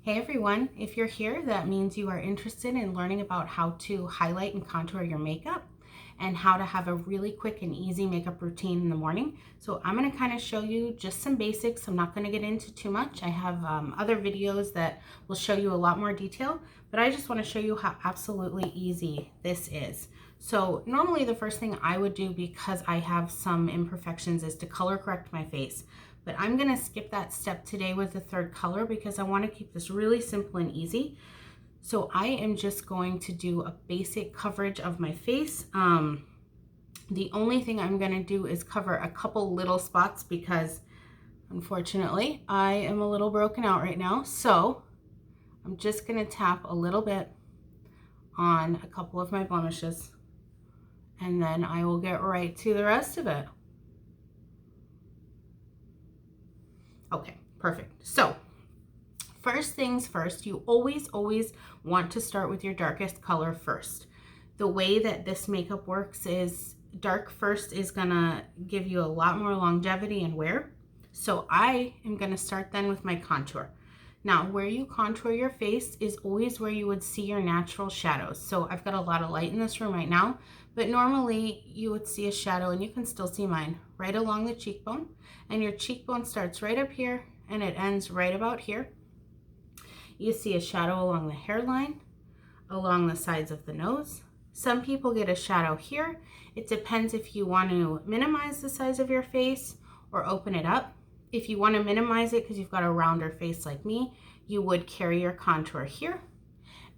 Hey everyone, if you're here, that means you are interested in learning about how to highlight and contour your makeup and how to have a really quick and easy makeup routine in the morning. So I'm going to kind of show you just some basics. I'm not going to get into too much. I have other videos that will show you a lot more detail, but I just want to show you how absolutely easy this is. So normally the first thing I would do, because I have some imperfections, is to color correct my face. But I'm going to skip that step today with the third color because I want to keep this really simple and easy. So I am just going to do a basic coverage of my face. The only thing I'm going to do is cover a couple little spots because unfortunately I am a little broken out right now. So I'm just going to tap a little bit on a couple of my blemishes and then I will get right to the rest of it. Okay, perfect. So first things first, you always want to start with your darkest color first. The way that this makeup works is dark first is gonna give you a lot more longevity and wear. So I am gonna start then with my contour. Now, where you contour your face is always where you would see your natural shadows. So I've got a lot of light in this room right now, but normally you would see a shadow, and you can still see mine, right along the cheekbone. And your cheekbone starts right up here and it ends right about here. You see a shadow along the hairline, along the sides of the nose. Some people get a shadow here. It depends if you want to minimize the size of your face or open it up. If you want to minimize it because you've got a rounder face like me, you would carry your contour here.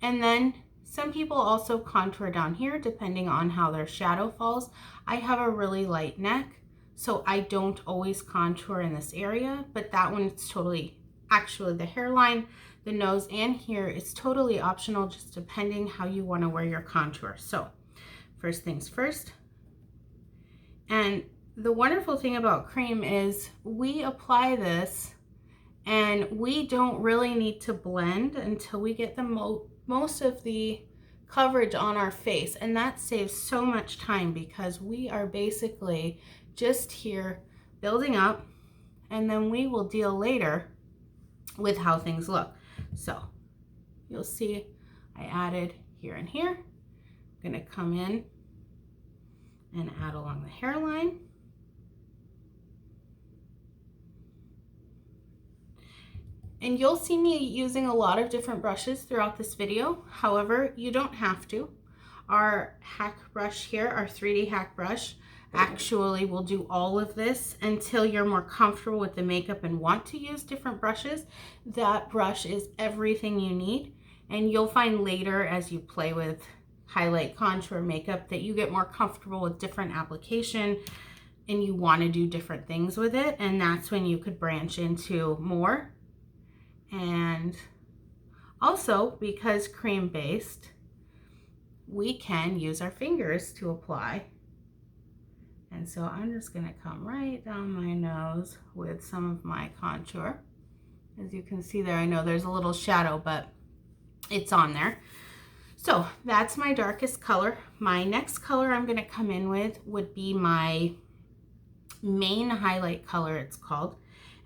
And then some people also contour down here depending on how their shadow falls. I have a really light neck, so I don't always contour in this area, but that one is totally, actually the hairline, the nose, and here is totally optional, just depending how you want to wear your contour. So first things first. And the wonderful thing about cream is we apply this and we don't really need to blend until we get the most of the coverage on our face, and that saves so much time because we are basically just here building up, and then we will deal later with how things look. So you'll see I added here and here. I'm going to come in and add along the hairline. And you'll see me using a lot of different brushes throughout this video. However, you don't have to. Our HAC brush here, our 3D HAC brush, actually will do all of this until you're more comfortable with the makeup and want to use different brushes. That brush is everything you need. And you'll find later as you play with highlight, contour, makeup that you get more comfortable with different application and you want to do different things with it. And that's when you could branch into more. And also, because cream based, we can use our fingers to apply. And so I'm just going to come right down my nose with some of my contour. As you can see there, I know there's a little shadow, but it's on there. So that's my darkest color. My next color I'm going to come in with would be my main highlight color, it's called.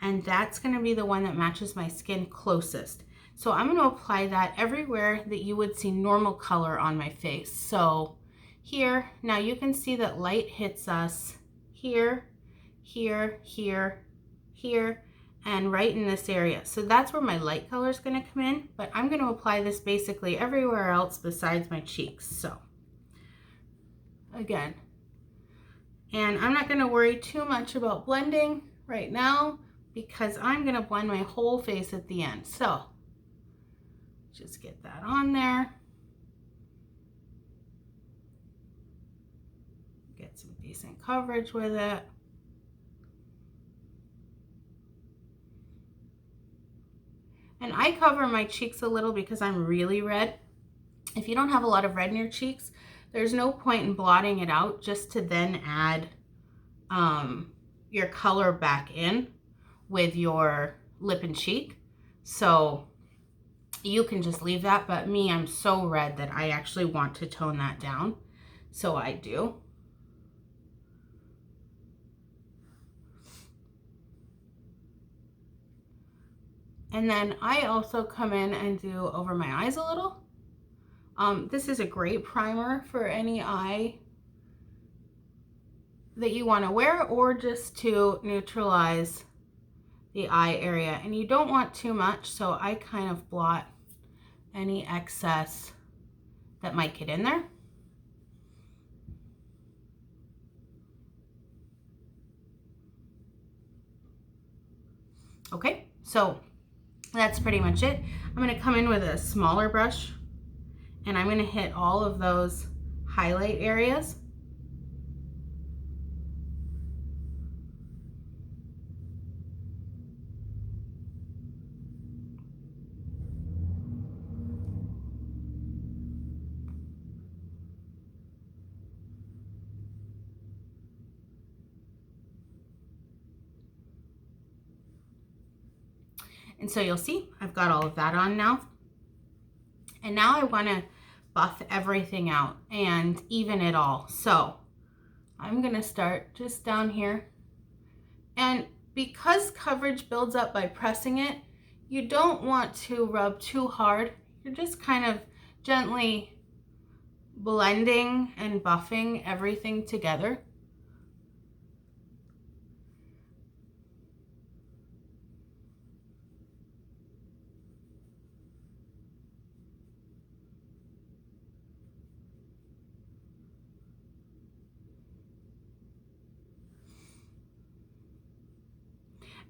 And that's going to be the one that matches my skin closest. So I'm going to apply that everywhere that you would see normal color on my face. So here, now you can see that light hits us here, here, here, here, and right in this area. So that's where my light color is going to come in, but I'm going to apply this basically everywhere else besides my cheeks. So again, and I'm not going to worry too much about blending right now because I'm going to blend my whole face at the end. So just get that on there. Get some decent coverage with it. And I cover my cheeks a little because I'm really red. If you don't have a lot of red in your cheeks, there's no point in blotting it out just to then add your color back in with your lip and cheek. So you can just leave that, but me, I'm so red that I actually want to tone that down. So I do. And then I also come in and do over my eyes a little. This is a great primer for any eye that you want to wear, or just to neutralize the eye area. And you don't want too much, so I kind of blot any excess that might get in there. Okay, so that's pretty much it. I'm going to come in with a smaller brush, and I'm going to hit all of those highlight areas. And so you'll see I've got all of that on now. And now I want to buff everything out and even it all. So I'm going to start just down here. And because coverage builds up by pressing it, you don't want to rub too hard. You're just kind of gently blending and buffing everything together.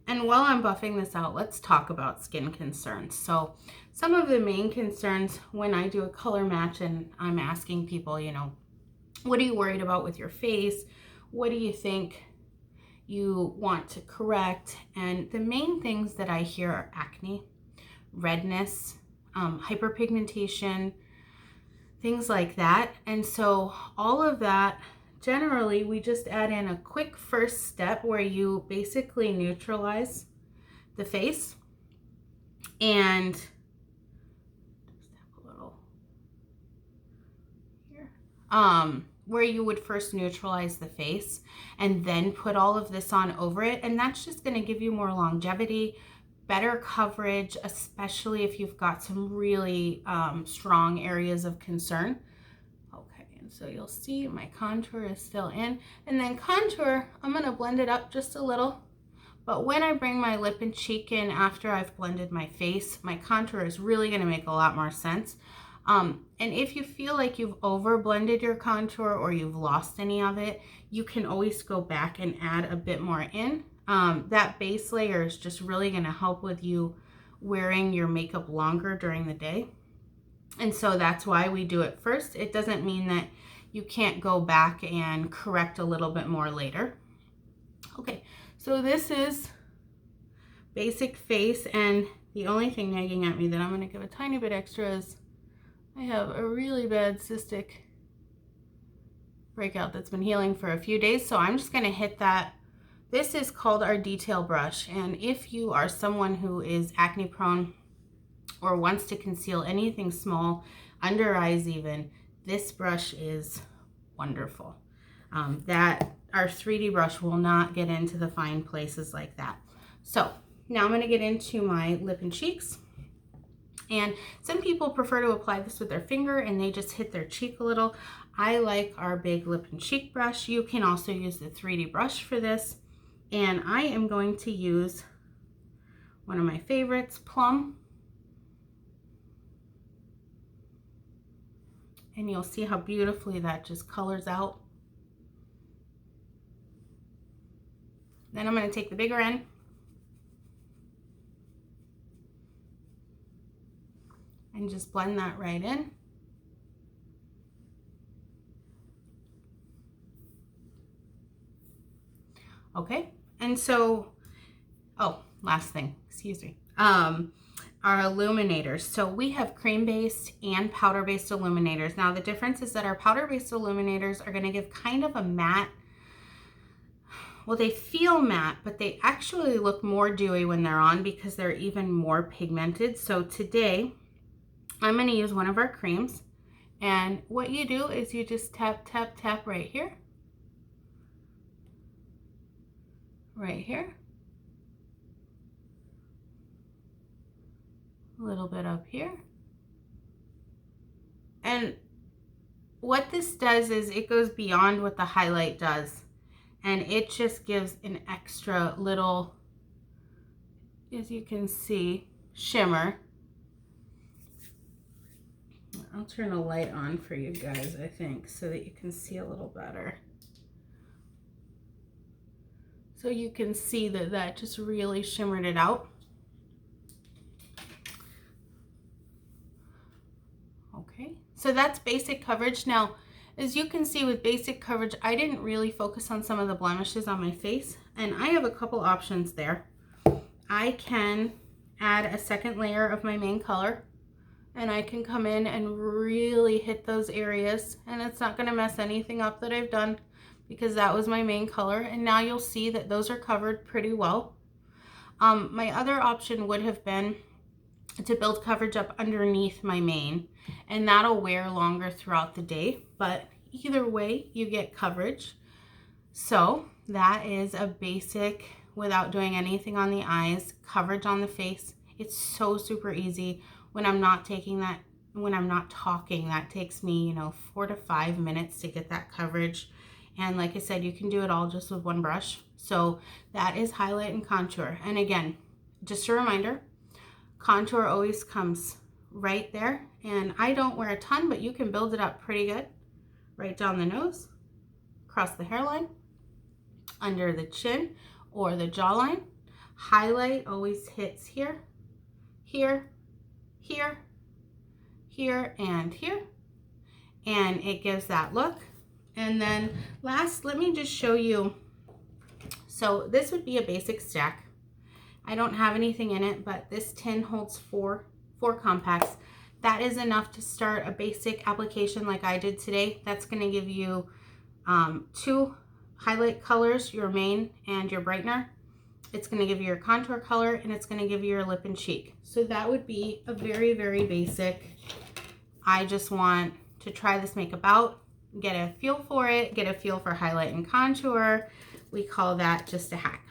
And while I'm buffing this out, let's talk about skin concerns. So some of the main concerns when I do a color match and I'm asking people, you know, what are you worried about with your face? What do you think you want to correct? And the main things that I hear are acne, redness, hyperpigmentation, things like that. And so all of that, generally, we just add in a quick first step where you basically neutralize the face and just have a little here, where you would first neutralize the face and then put all of this on over it. And that's just going to give you more longevity, better coverage, especially if you've got some really strong areas of concern. So you'll see my contour is still in, and then contour, I'm going to blend it up just a little, but when I bring my lip and cheek in after I've blended my face, my contour is really going to make a lot more sense. And if you feel like you've over blended your contour or you've lost any of it, you can always go back and add a bit more in. That base layer is just really going to help with you wearing your makeup longer during the day. And so that's why we do it first. It doesn't mean that you can't go back and correct a little bit more later. Okay, so this is basic face, and the only thing nagging at me that I'm going to give a tiny bit extra is I have a really bad cystic breakout that's been healing for a few days, so I'm just going to hit that. This is called our detail brush, and if you are someone who is acne prone or wants to conceal anything small, under eyes even, this brush is wonderful. That our 3D brush will not get into the fine places like that. So now I'm going to get into my lip and cheeks. And some people prefer to apply this with their finger and they just hit their cheek a little. I like our big lip and cheek brush. You can also use the 3D brush for this. And I am going to use one of my favorites, Plum. And you'll see how beautifully that just colors out. Then I'm going to take the bigger end and just blend that right in. Okay, and so, oh, last thing, excuse me. Our illuminators. So we have cream-based and powder-based illuminators. Now the difference is that our powder-based illuminators are going to give kind of a matte, well, they feel matte, but they actually look more dewy when they're on because they're even more pigmented. So today I'm going to use one of our creams, and what you do is you just tap, tap, tap right here, right here, a little bit up here. And what this does is it goes beyond what the highlight does. And it just gives an extra little, as you can see, shimmer. I'll turn a light on for you guys, I think, so that you can see a little better. So you can see that that just really shimmered it out. Okay, so that's basic coverage. Now, as you can see with basic coverage, I didn't really focus on some of the blemishes on my face, and I have a couple options there. I can add a second layer of my main color, and I can come in and really hit those areas, and it's not going to mess anything up that I've done because that was my main color, and now you'll see that those are covered pretty well. My other option would have been to build coverage up underneath my main, and that'll wear longer throughout the day, but either way you get coverage. So that is a basic, without doing anything on the eyes, coverage on the face. It's so super easy. When I'm not talking, that takes me 4 to 5 minutes to get that coverage. And like I said, you can do it all just with one brush. So that is highlight and contour. And again, just a reminder, contour always comes right there. And I don't wear a ton, but you can build it up pretty good. Right down the nose, across the hairline, under the chin or the jawline. Highlight always hits here, here, here, here, and here. And it gives that look. And then last, let me just show you. So this would be a basic stack. I don't have anything in it, but this tin holds four compacts. That is enough to start a basic application like I did today. That's going to give you 2 highlight colors, your main and your brightener. It's going to give you your contour color, and it's going to give you your lip and cheek. So that would be a very, very basic. I just want to try this makeup out, get a feel for it, get a feel for highlight and contour. We call that just a hack.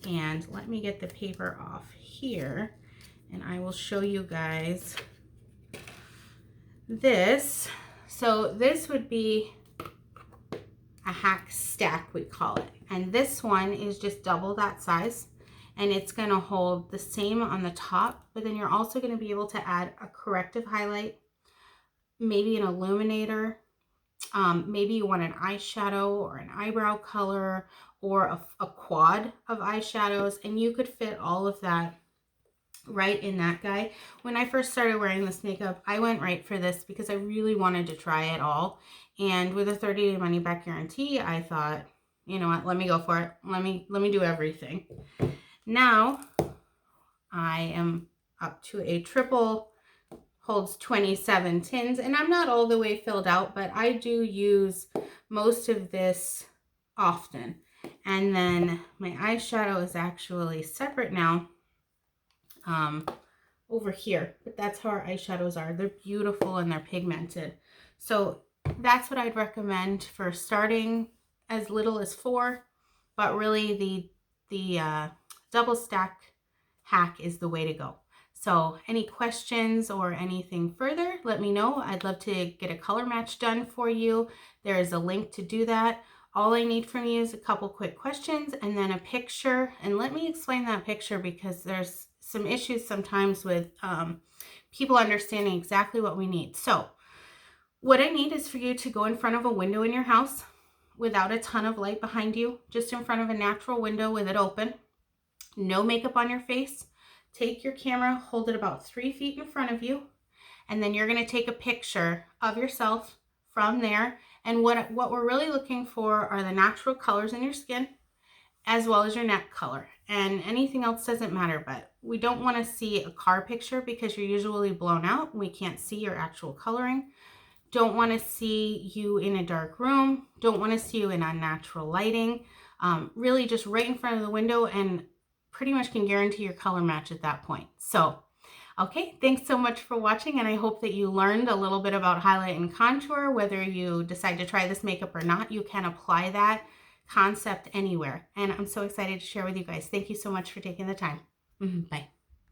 And let me get the paper off here, and I will show you guys this. So this would be a hack stack, we call it. And this one is just double that size, and it's going to hold the same on the top, but then you're also going to be able to add a corrective highlight, maybe an illuminator, maybe you want an eyeshadow or an eyebrow color or a quad of eyeshadows, and you could fit all of that right in that guy. When I first started wearing this makeup, I went right for this because I really wanted to try it all. And with a 30-day money-back guarantee, I thought, you know what, let me go for it. Let me do everything. Now, I am up to a triple, holds 27 tins, and I'm not all the way filled out, but I do use most of this often. And then my eyeshadow is actually separate now over here, but that's how our eyeshadows are. They're beautiful and they're pigmented. So that's what I'd recommend for starting, as little as 4, but really the double stack hack is the way to go. So any questions or anything further, let me know. I'd love to get a color match done for you. There is a link to do that. All I need from you is a couple quick questions and then a picture. And let me explain that picture, because there's some issues sometimes with people understanding exactly what we need. So what I need is for you to go in front of a window in your house without a ton of light behind you, just in front of a natural window with it open. No makeup on your face. Take your camera, hold it about 3 feet in front of you, and then you're going to take a picture of yourself from there. And what we're really looking for are the natural colors in your skin, as well as your neck color. And anything else doesn't matter, but we don't want to see a car picture because you're usually blown out. We can't see your actual coloring. Don't want to see you in a dark room. Don't want to see you in unnatural lighting. Really just right in front of the window, and pretty much can guarantee your color match at that point. So, okay, thanks so much for watching, and I hope that you learned a little bit about highlight and contour. Whether you decide to try this makeup or not, you can apply that concept anywhere. And I'm so excited to share with you guys. Thank you so much for taking the time. Bye.